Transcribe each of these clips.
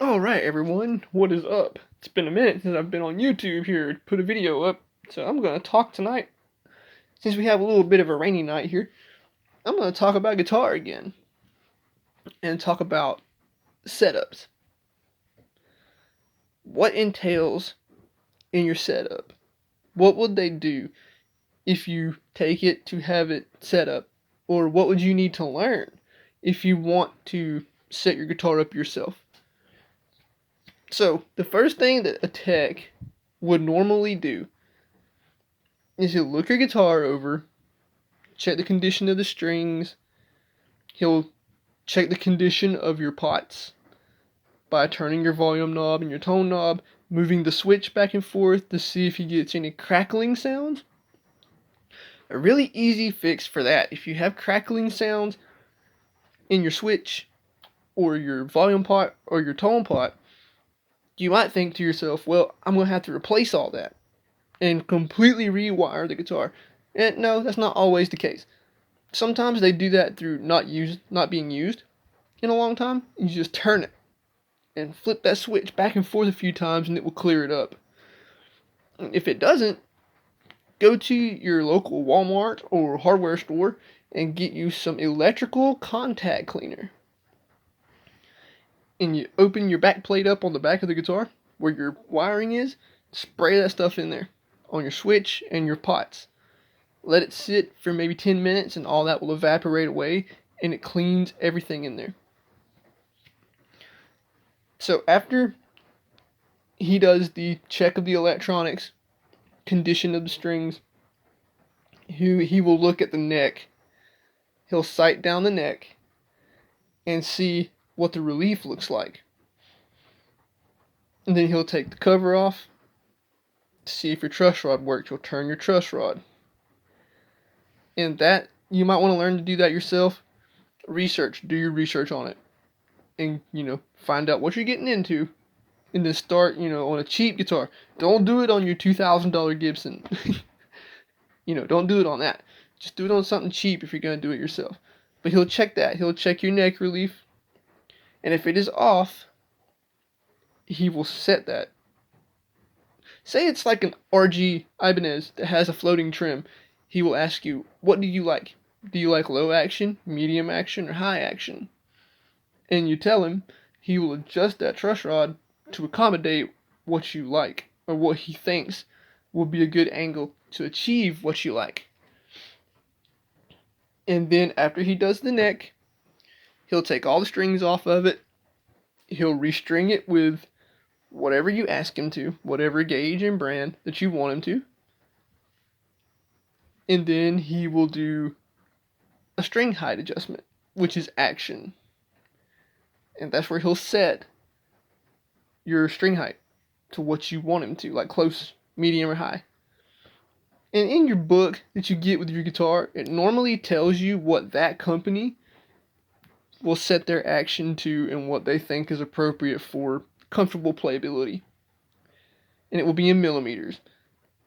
Alright everyone, what is up? It's been a minute since I've been on YouTube here to put a video up, so I'm going to talk tonight. Since we have a little bit of a rainy night here, I'm going to talk about guitar again. And talk about setups. What entails in your setup? What would they do if you take it to have it set up? Or what would you need to learn if you want to set your guitar up yourself? So, the first thing that a tech would normally do is he'll look your guitar over, check the condition of the strings, he'll check the condition of your pots by turning your volume knob and your tone knob, moving the switch back and forth to see if he gets any crackling sounds. A really easy fix for that, if you have crackling sounds in your switch or your volume pot or your tone pot, you might think to yourself, well, I'm going to have to replace all that and completely rewire the guitar. And no, that's not always the case. Sometimes they do that through not being used in a long time. You just turn it and flip that switch back and forth a few times and it will clear it up. If it doesn't, go to your local Walmart or hardware store and get you some electrical contact cleaner. And you open your back plate up on the back of the guitar where your wiring is, spray that stuff in there on your switch and your pots. Let it sit for maybe 10 minutes and all that will evaporate away and it cleans everything in there. So after he does the check of the electronics, condition of the strings, he will look at the neck. He'll sight down the neck and see what the relief looks like. And then he'll take the cover off to see if your truss rod works. You'll turn your truss rod. And that, you might want to learn to do that yourself. Do your research on it. And, find out what you're getting into. And then start, on a cheap guitar. Don't do it on your $2,000 Gibson. Don't do it on that. Just do it on something cheap if you're going to do it yourself. But he'll check that. He'll check your neck relief. And if it is off, he will set that. Say it's like an RG Ibanez that has a floating trim. He will ask you, what do you like? Do you like low action, medium action, or high action? And you tell him, he will adjust that truss rod to accommodate what you like, or what he thinks will be a good angle to achieve what you like. And then after he does the neck, he'll take all the strings off of it. He'll restring it with whatever you ask him to, whatever gauge and brand that you want him to. And then he will do a string height adjustment, which is action. And that's where he'll set your string height to what you want him to, like close, medium, or high. And in your book that you get with your guitar, it normally tells you what that company will set their action to and what they think is appropriate for comfortable playability. And it will be in millimeters.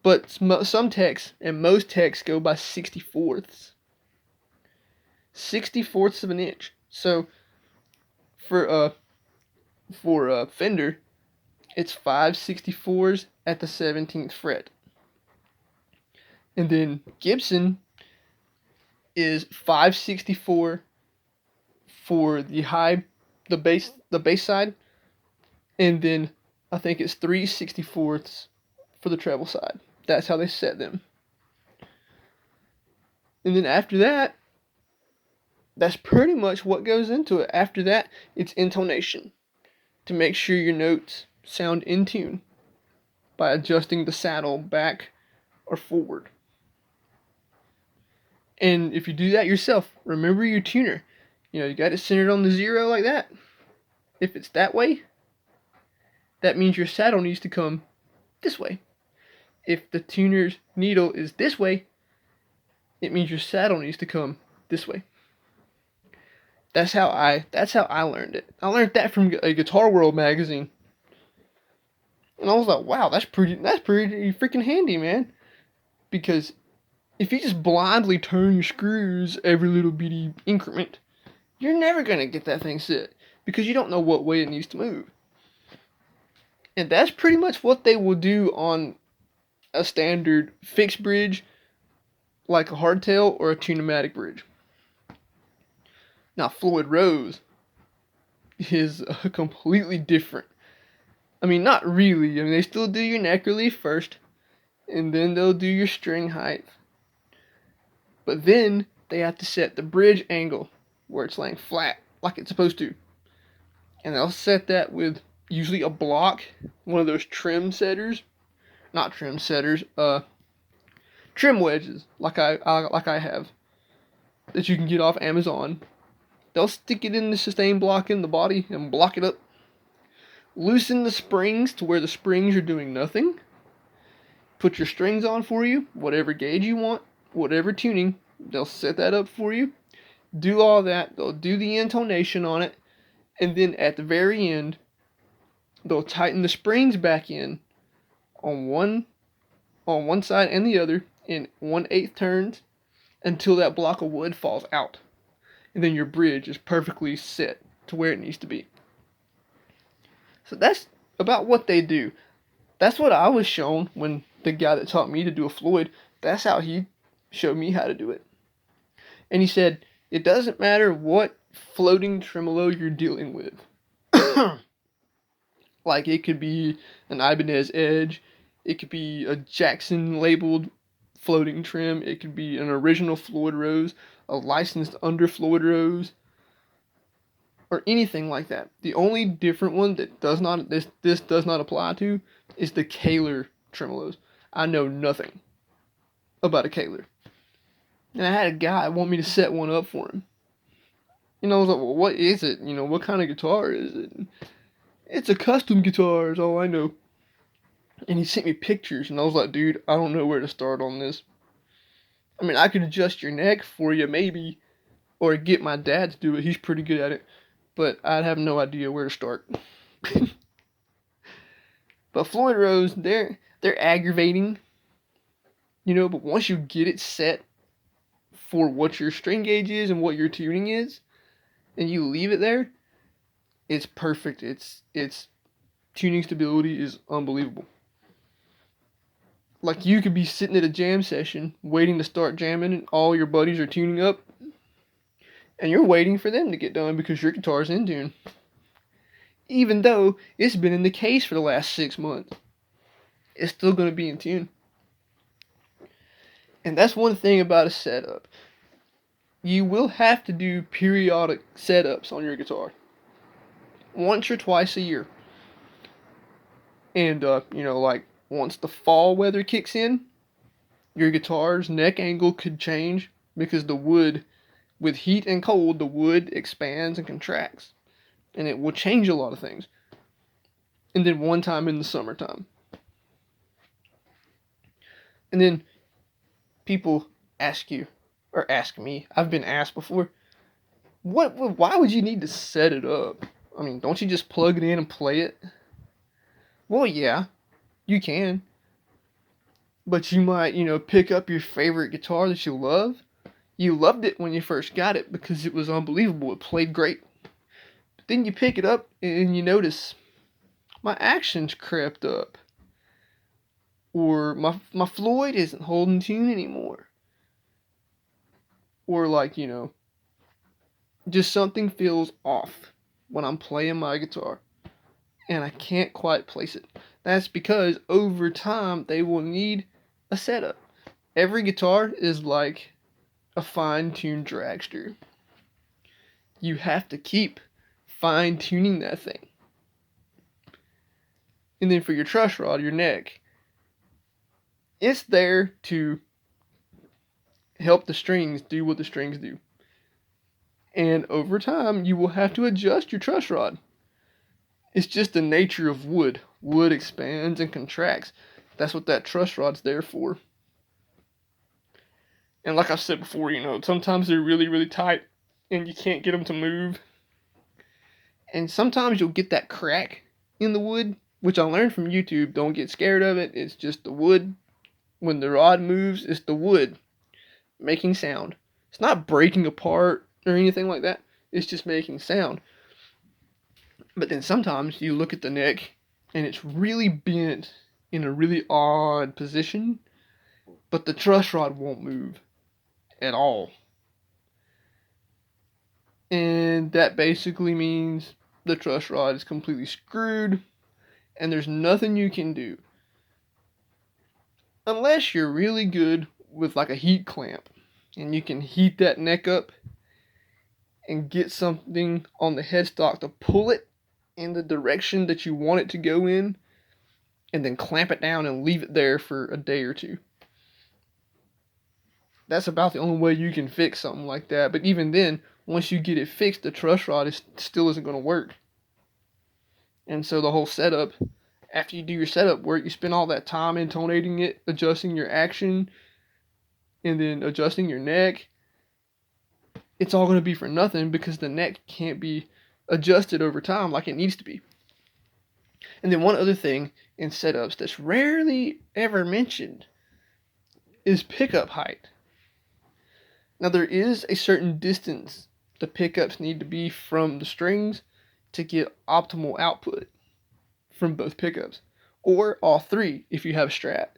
But some techs, and most techs, go by 64ths. 64ths of an inch. So for a Fender, it's 5/64s at the 17th fret. And then Gibson is 5/64 for the bass side, and then I think it's 3/64ths for the treble side. That's how they set them. And then after that, that's pretty much what goes into it. After that, it's intonation, to make sure your notes sound in tune by adjusting the saddle back or forward. And if you do that yourself, remember your tuner. You got it centered on the 0 like that. If it's that way, that means your saddle needs to come this way. If the tuner's needle is this way, it means your saddle needs to come this way. That's how I learned it. I learned that from a Guitar World magazine. And I was like, wow, that's pretty freaking handy, man. Because if you just blindly turn your screws every little increment, you're never going to get that thing set. Because you don't know what way it needs to move. And that's pretty much what they will do on a standard fixed bridge, like a hardtail or a tune-o-matic bridge. Now, Floyd Rose is completely different. I mean, not really. I mean, they still do your neck relief first, and then they'll do your string height. But then they have to set the bridge angle where it's laying flat, like it's supposed to. And they'll set that with usually a block, one of those trim setters. Not trim setters, trim wedges, like I have, that you can get off Amazon. They'll stick it in the sustain block in the body and block it up. Loosen the springs to where the springs are doing nothing. Put your strings on for you, whatever gauge you want, whatever tuning. They'll set that up for you. Do all that. They'll do the intonation on it. And then at the very end, they'll tighten the springs back in on one side and the other in 1/8 turns until that block of wood falls out. And then your bridge is perfectly set to where it needs to be. So that's about what they do. That's what I was shown when the guy that taught me to do a Floyd, that's how he showed me how to do it. And he said, it doesn't matter what floating tremolo you're dealing with. Like, it could be an Ibanez Edge, it could be a Jackson labeled floating trim, it could be an original Floyd Rose, a licensed under Floyd Rose, or anything like that. The only different one that this does not apply to is the Kaler tremolos. I know nothing about a Kaler. And I had a guy want me to set one up for him. I was like, well, what is it? What kind of guitar is it? It's a custom guitar is all I know. And he sent me pictures, and I was like, dude, I don't know where to start on this. I mean, I could adjust your neck for you, maybe, or get my dad to do it. He's pretty good at it. But I'd have no idea where to start. But Floyd Rose, they're aggravating, but once you get it set for what your string gauge is and what your tuning is, and you leave it there, it's perfect. It's tuning stability is unbelievable. Like, you could be sitting at a jam session waiting to start jamming, and all your buddies are tuning up, and you're waiting for them to get done because your guitar's in tune. Even though it's been in the case for the last 6 months, it's still going to be in tune. And that's one thing about a setup. You will have to do periodic setups on your guitar. Once or twice a year. And, like, once the fall weather kicks in, your guitar's neck angle could change because the wood, with heat and cold, the wood expands and contracts. And it will change a lot of things. And then one time in the summertime. And then people ask you, or ask me, I've been asked before, why would you need to set it up? I mean, don't you just plug it in and play it? Well, yeah, you can. But you might, pick up your favorite guitar that you love. You loved it when you first got it because it was unbelievable. It played great. But then you pick it up and you notice, my action's crept up. Or my Floyd isn't holding tune anymore. Or like, just something feels off when I'm playing my guitar. And I can't quite place it. That's because over time they will need a setup. Every guitar is like a fine-tuned dragster. You have to keep fine-tuning that thing. And then for your truss rod, your neck, it's there to help the strings do what the strings do. And over time, you will have to adjust your truss rod. It's just the nature of wood. Wood expands and contracts. That's what that truss rod's there for. And like I said before, sometimes they're really, really tight and you can't get them to move. And sometimes you'll get that crack in the wood, which I learned from YouTube. Don't get scared of it. It's just the wood. When the rod moves, it's the wood making sound. It's not breaking apart or anything like that. It's just making sound. But then sometimes you look at the neck and it's really bent in a really odd position, but the truss rod won't move at all. And that basically means the truss rod is completely screwed, and there's nothing you can do. Unless you're really good with like a heat clamp, and you can heat that neck up and get something on the headstock to pull it in the direction that you want it to go in, and then clamp it down and leave it there for a day or two. That's about the only way you can fix something like that. But even then, once you get it fixed, the truss rod still isn't going to work. And so the whole setup, after you do your setup work, you spend all that time intonating it, adjusting your action, and then adjusting your neck. It's all going to be for nothing because the neck can't be adjusted over time like it needs to be. And then one other thing in setups that's rarely ever mentioned is pickup height. Now there is a certain distance the pickups need to be from the strings to get optimal output from both pickups, or all three if you have a Strat.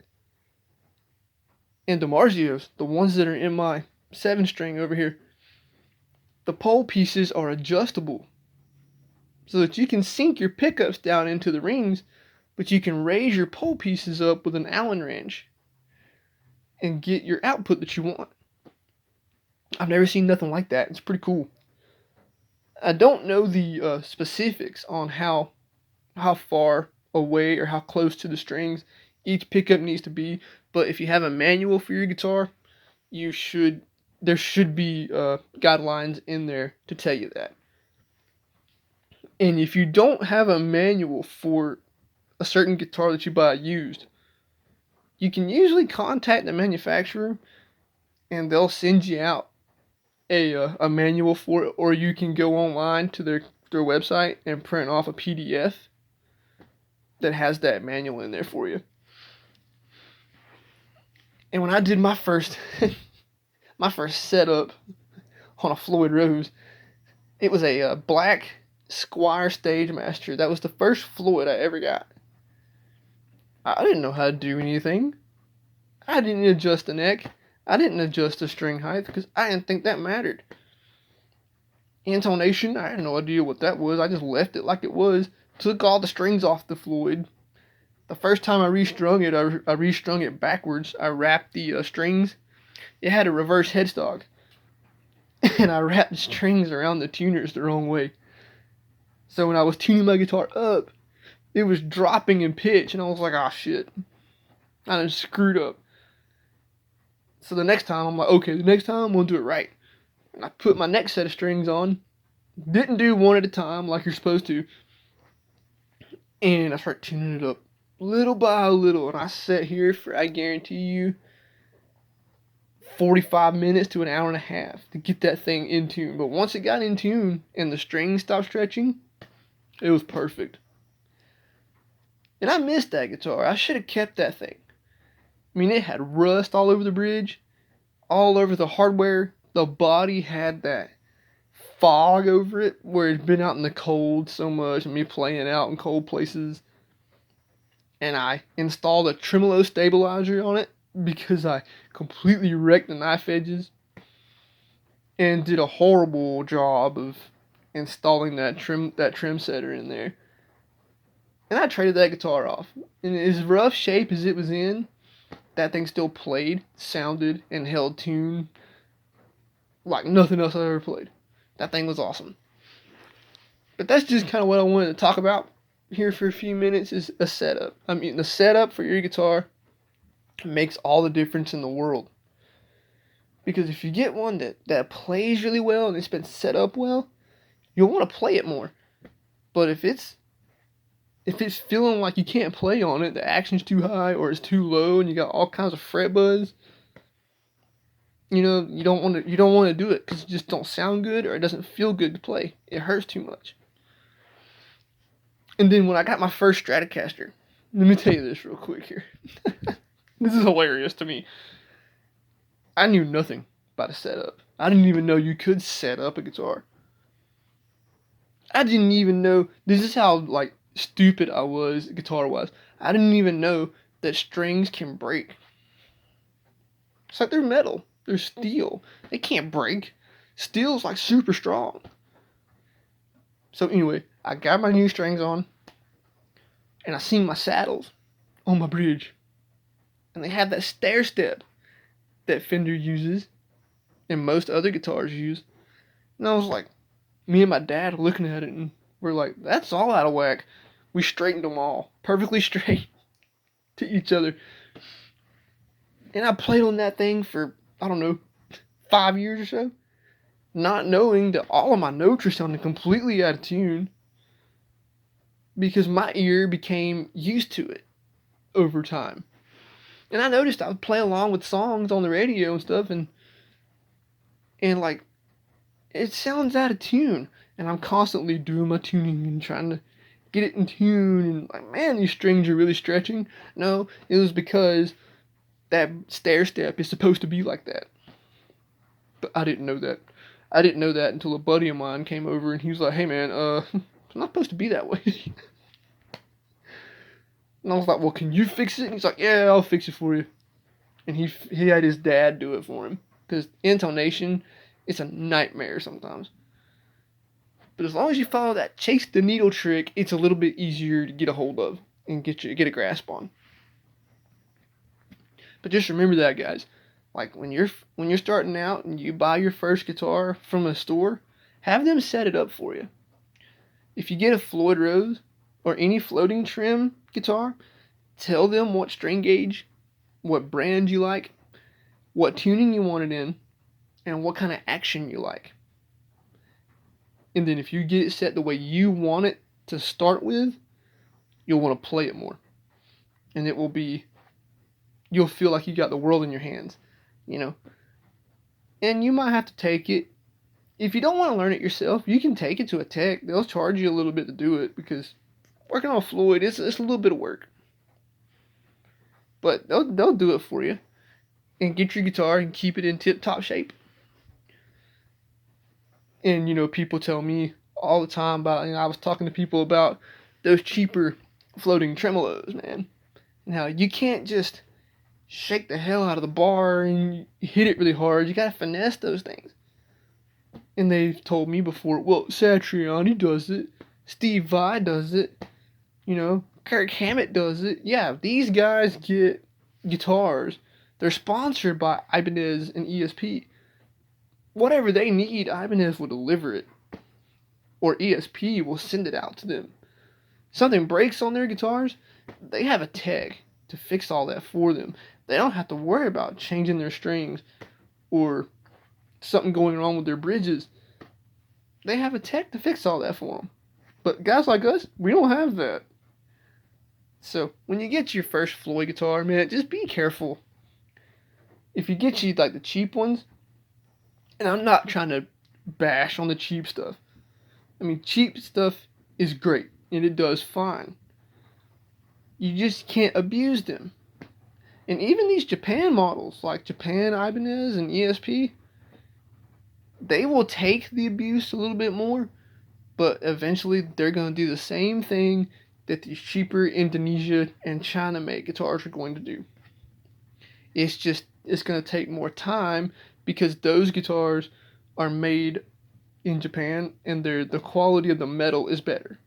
And DiMarzios, the ones that are in my 7-string over here, the pole pieces are adjustable so that you can sink your pickups down into the rings, but you can raise your pole pieces up with an Allen wrench and get your output that you want. I've never seen nothing like that. It's pretty cool. I don't know the specifics on how far away or how close to the strings each pickup needs to be, but if you have a manual for your guitar, there should be guidelines in there to tell you that. And if you don't have a manual for a certain guitar that you buy used, you can usually contact the manufacturer and they'll send you out a manual for it, or you can go online to their website and print off a PDF that has that manual in there for you. And when I did my first setup on a Floyd Rose, it was a black Squire Stagemaster. That was the first Floyd I ever got. I didn't know how to do anything. I didn't adjust the neck. I didn't adjust the string height because I didn't think that mattered. Intonation, I had no idea what that was. I just left it like it was. Took all the strings off the Floyd. The first time I restrung it, I restrung it backwards. I wrapped the strings. It had a reverse headstock. And I wrapped the strings around the tuners the wrong way. So when I was tuning my guitar up, it was dropping in pitch. And I was like, oh shit. I done screwed up. So the next time, I'm like, okay, the next time I'm going to do it right. And I put my next set of strings on. Didn't do one at a time like you're supposed to. And I start tuning it up little by little. And I sat here for, I guarantee you, 45 minutes to an hour and a half to get that thing in tune. But once it got in tune and the strings stopped stretching, it was perfect. And I missed that guitar. I should have kept that thing. I mean, it had rust all over the bridge, all over the hardware. The body had that fog over it where it's been out in the cold so much and me playing out in cold places. And I installed a tremolo stabilizer on it because I completely wrecked the knife edges and did a horrible job of installing that trim setter in there. And I traded that guitar off. In as rough shape as it was in, that thing still played, sounded, and held tune like nothing else I've ever played. That thing was awesome. But that's just kind of what I wanted to talk about here for a few minutes is a setup. I mean, the setup for your guitar makes all the difference in the world. Because if you get one that plays really well and it's been set up well, you'll want to play it more. But if it's feeling like you can't play on it, the action's too high or it's too low and you got all kinds of fret buzz, you know, you don't want to do it because it just don't sound good or it doesn't feel good to play. It hurts too much. And then when I got my first Stratocaster, let me tell you this real quick here. This is hilarious to me. I knew nothing about a setup. I didn't even know you could set up a guitar. I didn't even know this is how like stupid I was guitar wise. I didn't even know that strings can break. It's like they're metal, they're steel. They can't break. Steel's like super strong. So anyway, I got my new strings on, and I seen my saddles on my bridge, and they have that stair step that Fender uses, and most other guitars use. And I was like, me and my dad were looking at it, and we're like, that's all out of whack. We straightened them all perfectly straight to each other. And I played on that thing for, I don't know, 5 years or so, not knowing that all of my notes are sounding completely out of tune because my ear became used to it over time. And I noticed I would play along with songs on the radio and stuff, and like, it sounds out of tune. And I'm constantly doing my tuning and trying to get it in tune, and like, man, these strings are really stretching. No, it was because that stair step is supposed to be like that. But I didn't know that. I didn't know that until a buddy of mine came over and he was like, hey man, it's not supposed to be that way. And I was like, well, can you fix it? And he's like, yeah, I'll fix it for you. And he had his dad do it for him. Because intonation, it's a nightmare sometimes. But as long as you follow that chase the needle trick, it's a little bit easier to get a hold of and get a grasp on. But just remember that, guys. Like when you're starting out and you buy your first guitar from a store, have them set it up for you. If you get a Floyd Rose or any floating trim guitar, tell them what string gauge, what brand you like, what tuning you want it in, and what kind of action you like. And then if you get it set the way you want it to start with, you'll want to play it more. And you'll feel like you got the world in your hands, you know. And you might have to take it. If you don't want to learn it yourself, you can take it to a tech. They'll charge you a little bit to do it because working on Floyd, it's a little bit of work. But they'll do it for you and get your guitar and keep it in tip-top shape. And, you know, people tell me all the time about, I was talking to people about those cheaper floating tremolos, man. And how you can't just shake the hell out of the bar and hit it really hard. You gotta finesse those things. And they've told me before, well, Satriani does it. Steve Vai does it. You know, Kirk Hammett does it. Yeah, these guys get guitars. They're sponsored by Ibanez and ESP. Whatever they need, Ibanez will deliver it. Or ESP will send it out to them. Something breaks on their guitars, they have a tech to fix all that for them. They don't have to worry about changing their strings or something going wrong with their bridges. They have a tech to fix all that for them. But guys like us, we don't have that. So when you get your first Floyd guitar, man, just be careful. If you get you like the cheap ones, and I'm not trying to bash on the cheap stuff. I mean, cheap stuff is great, and it does fine. You just can't abuse them. And even these Japan models, like Japan Ibanez and ESP, they will take the abuse a little bit more, but eventually they're going to do the same thing that these cheaper Indonesia and China made guitars are going to do. It's going to take more time because those guitars are made in Japan and the quality of the metal is better.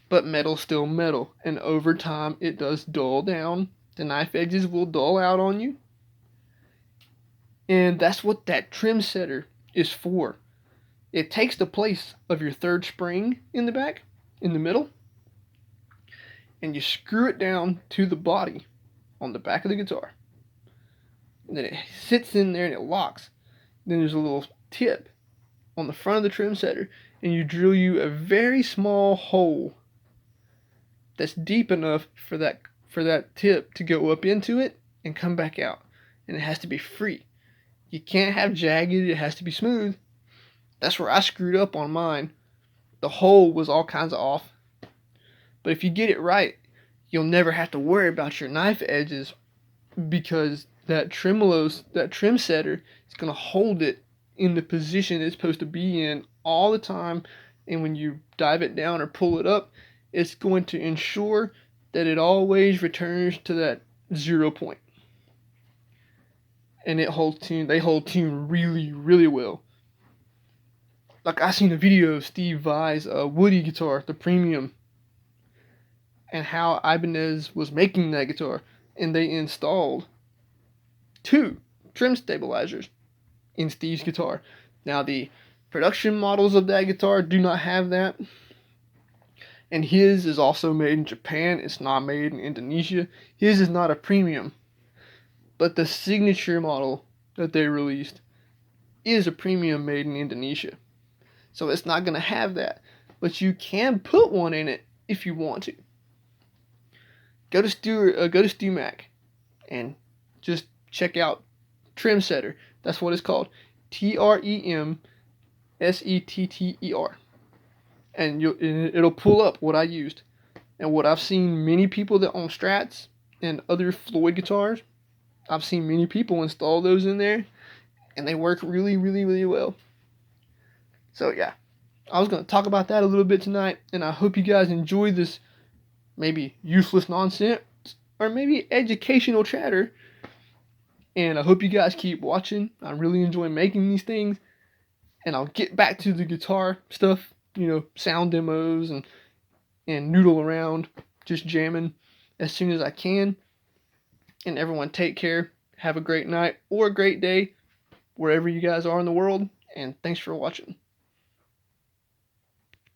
But metal's still metal, and over time it does dull down. The knife edges will dull out on you. And that's what that trim setter is for. It takes the place of your third spring in the back, in the middle, and you screw it down to the body on the back of the guitar. And then it sits in there and it locks. Then there's a little tip on the front of the trim setter, and you drill you a very small hole that's deep enough for that tip to go up into it and come back out. And it has to be free. You can't have jagged, it has to be smooth. That's where I screwed up on mine. The hole was all kinds of off. But if you get it right, you'll never have to worry about your knife edges because that trim setter is going to hold it in the position it's supposed to be in all the time. And when you dive it down or pull it up, it's going to ensure that it always returns to that 0 point. And they hold tune really, really well. Like, I seen a video of Steve Vai's Woody guitar, the premium, and how Ibanez was making that guitar, and they installed 2 trim stabilizers in Steve's guitar. Now, the production models of that guitar do not have that, and his is also made in Japan. It's not made in Indonesia. His is not a premium, but the signature model that they released is a premium made in Indonesia. So it's not going to have that, but you can put one in it if you want to. Go to StewMac and just check out Trim Setter. That's what it's called. TremSetter. And it'll pull up what I used. And what I've seen many people that own Strats and other Floyd guitars, I've seen many people install those in there, and they work really, really, really well. So yeah, I was going to talk about that a little bit tonight, and I hope you guys enjoy this maybe useless nonsense or maybe educational chatter. And I hope you guys keep watching. I really enjoy making these things, and I'll get back to the guitar stuff, sound demos and noodle around, just jamming as soon as I can. And everyone take care. Have a great night or a great day wherever you guys are in the world. And thanks for watching.